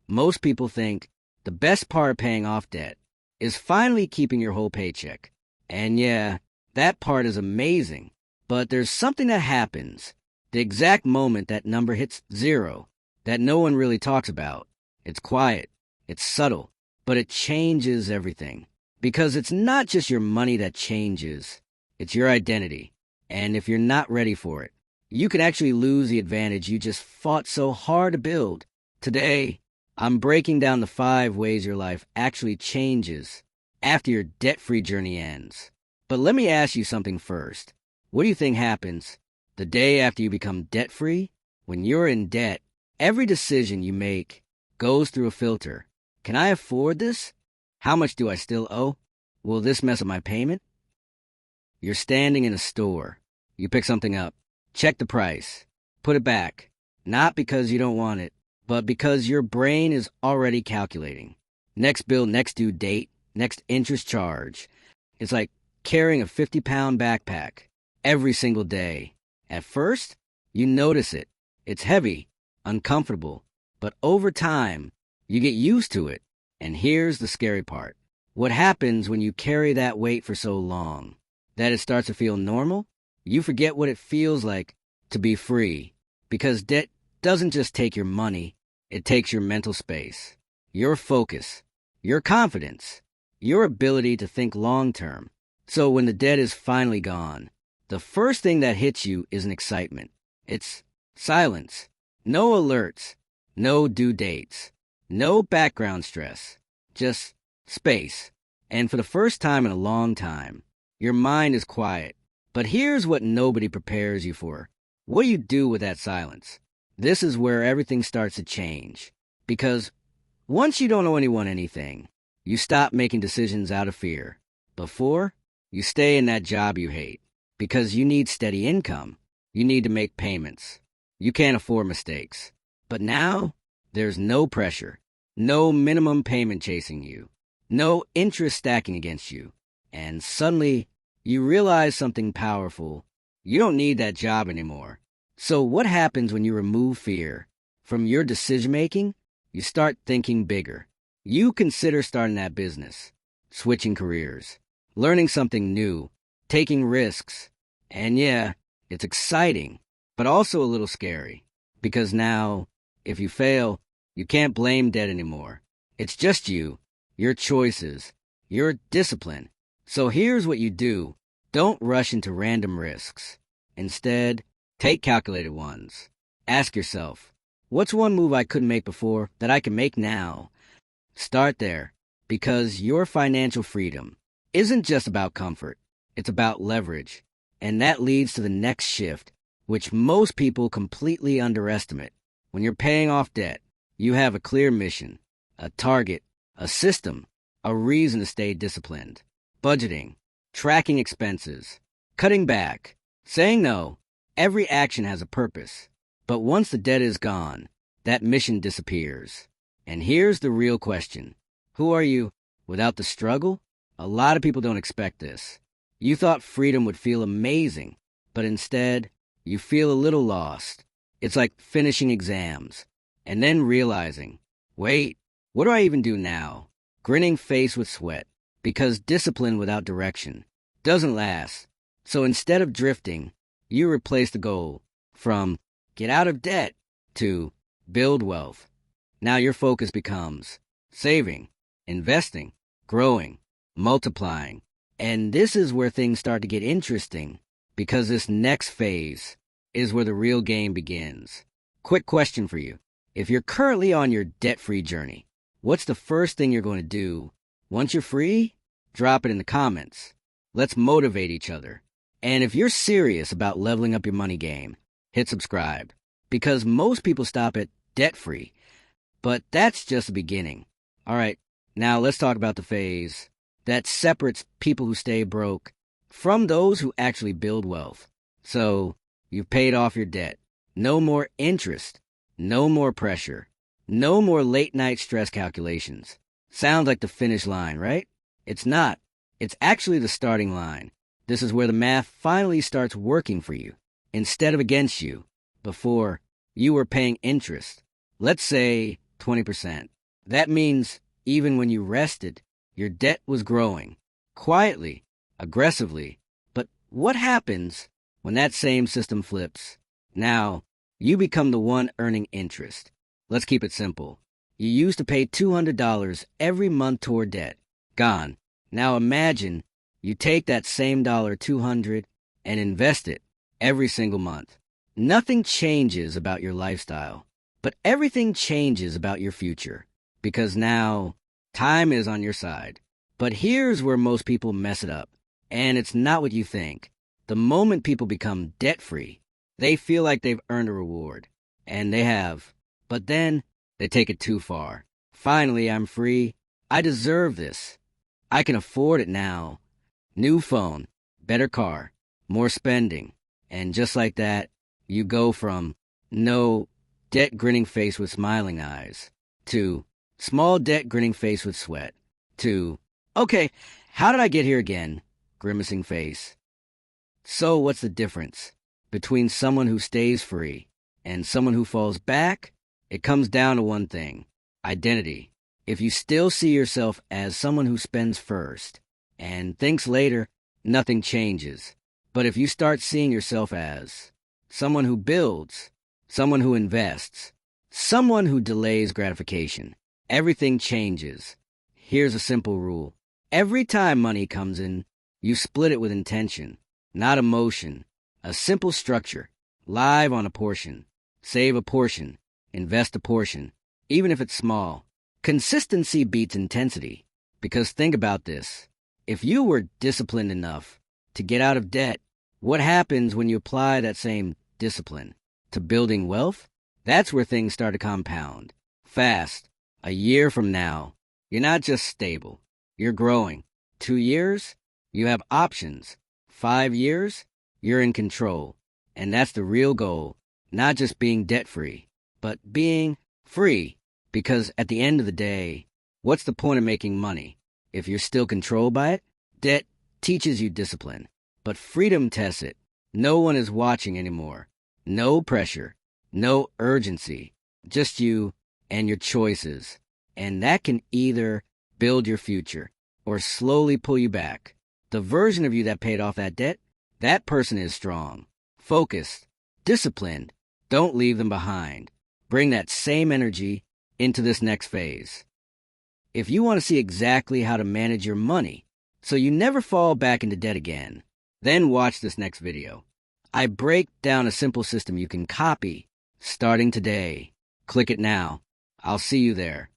Most people think the best part of paying off debt is finally keeping your whole paycheck. And yeah, that part is amazing. But there's something that happens the exact moment that number hits zero that no one really talks about. It's quiet, it's subtle, but it changes everything. Because it's not just your money that changes, it's your identity. And if you're not ready for it, you can actually lose the advantage you just fought so hard to build. Today, I'm breaking down the 5 ways your life actually changes after your debt-free journey ends. But let me ask you something first. What do you think happens the day after you become debt-free? When you're in debt, every decision you make goes through a filter. Can I afford this? How much do I still owe? Will this mess up my payment? You're standing in a store. You pick something up, check the price, put it back. Not because you don't want it, but because your brain is already calculating. Next bill, next due date, next interest charge. It's like carrying a 50-pound backpack every single day. At first, you notice it. It's heavy, uncomfortable, but over time, you get used to it. And here's the scary part. What happens when you carry that weight for so long that it starts to feel normal? You forget what it feels like to be free. Because debt doesn't just take your money, it takes your mental space, your focus, your confidence, your ability to think long-term. So when the debt is finally gone, the first thing that hits you is an excitement. It's silence. No alerts. No due dates. No background stress. Just space. And for the first time in a long time, your mind is quiet. But here's what nobody prepares you for. What do you do with that silence? This is where everything starts to change. Because once you don't owe anyone anything, you stop making decisions out of fear. Before, you stay in that job you hate. Because you need steady income. You need to make payments. You can't afford mistakes. But now, there's no pressure. No minimum payment chasing you. No interest stacking against you. And suddenly, you realize something powerful. You don't need that job anymore. So what happens when you remove fear from your decision-making? You start thinking bigger. You consider starting that business, switching careers, learning something new, taking risks. And yeah, it's exciting, but also a little scary. Because now, if you fail, you can't blame debt anymore. It's just you, your choices, your discipline. So here's what you do. Don't rush into random risks. Instead, take calculated ones. Ask yourself, what's one move I couldn't make before that I can make now? Start there, because your financial freedom isn't just about comfort. It's about leverage. And that leads to the next shift, which most people completely underestimate. When you're paying off debt, you have a clear mission, a target, a system, a reason to stay disciplined. Budgeting, tracking expenses, cutting back, saying no. Every action has a purpose. But once the debt is gone, that mission disappears. And here's the real question. Who are you without the struggle? A lot of people don't expect this. You thought freedom would feel amazing, but instead, you feel a little lost. It's like finishing exams, and then realizing, wait, what do I even do now? Grinning face with sweat, because discipline without direction doesn't last. So instead of drifting, you replace the goal from get out of debt to build wealth. Now your focus becomes saving, investing, growing, multiplying. And this is where things start to get interesting, because this next phase is where the real game begins. Quick question for you. If you're currently on your debt-free journey, what's the first thing you're going to do? Once you're free, drop it in the comments. Let's motivate each other. And if you're serious about leveling up your money game, hit subscribe. Because most people stop at debt-free. But that's just the beginning. All right, now let's talk about the phase that separates people who stay broke from those who actually build wealth. So, you've paid off your debt. No more interest. No more pressure. No more late-night stress calculations. Sounds like the finish line, right? It's not. It's actually the starting line. This is where the math finally starts working for you, instead of against you. Before, you were paying interest. Let's say 20%. That means even when you rested, your debt was growing. Quietly, aggressively. But what happens when that same system flips? Now, you become the one earning interest. Let's keep it simple. You used to pay $200 every month toward debt. Gone. Now imagine you take that same $200 and invest it every single month. Nothing changes about your lifestyle, but everything changes about your future. Because now, time is on your side. But here's where most people mess it up. And it's not what you think. The moment people become debt-free, they feel like they've earned a reward. And they have. But then, they take it too far. Finally, I'm free. I deserve this. I can afford it now. New phone, better car, more spending. And just like that, you go from no debt grinning face with smiling eyes to small debt grinning face with sweat to, okay, how did I get here again? Grimacing face. So what's the difference between someone who stays free and someone who falls back? It comes down to one thing: identity. If you still see yourself as someone who spends first and thinks later, nothing changes. But if you start seeing yourself as someone who builds, someone who invests, someone who delays gratification, everything changes. Here's a simple rule. Every time money comes in, you split it with intention, not emotion. A simple structure. Live on a portion. Save a portion. Invest a portion, even if it's small. Consistency beats intensity. Because think about this. If you were disciplined enough to get out of debt, what happens when you apply that same discipline to building wealth? That's where things start to compound. Fast. A year from now, you're not just stable. You're growing. 2 years, you have options. 5 years, you're in control. And that's the real goal. Not just being debt-free, but being free. Because at the end of the day, what's the point of making money if you're still controlled by it? Debt teaches you discipline, but freedom tests it. No one is watching anymore. No pressure, no urgency, just you and your choices. And that can either build your future or slowly pull you back. The version of you that paid off that debt, that person is strong, focused, disciplined. Don't leave them behind. Bring that same energy into this next phase. If you want to see exactly how to manage your money so you never fall back into debt again, then watch this next video. I break down a simple system you can copy starting today. Click it now. I'll see you there.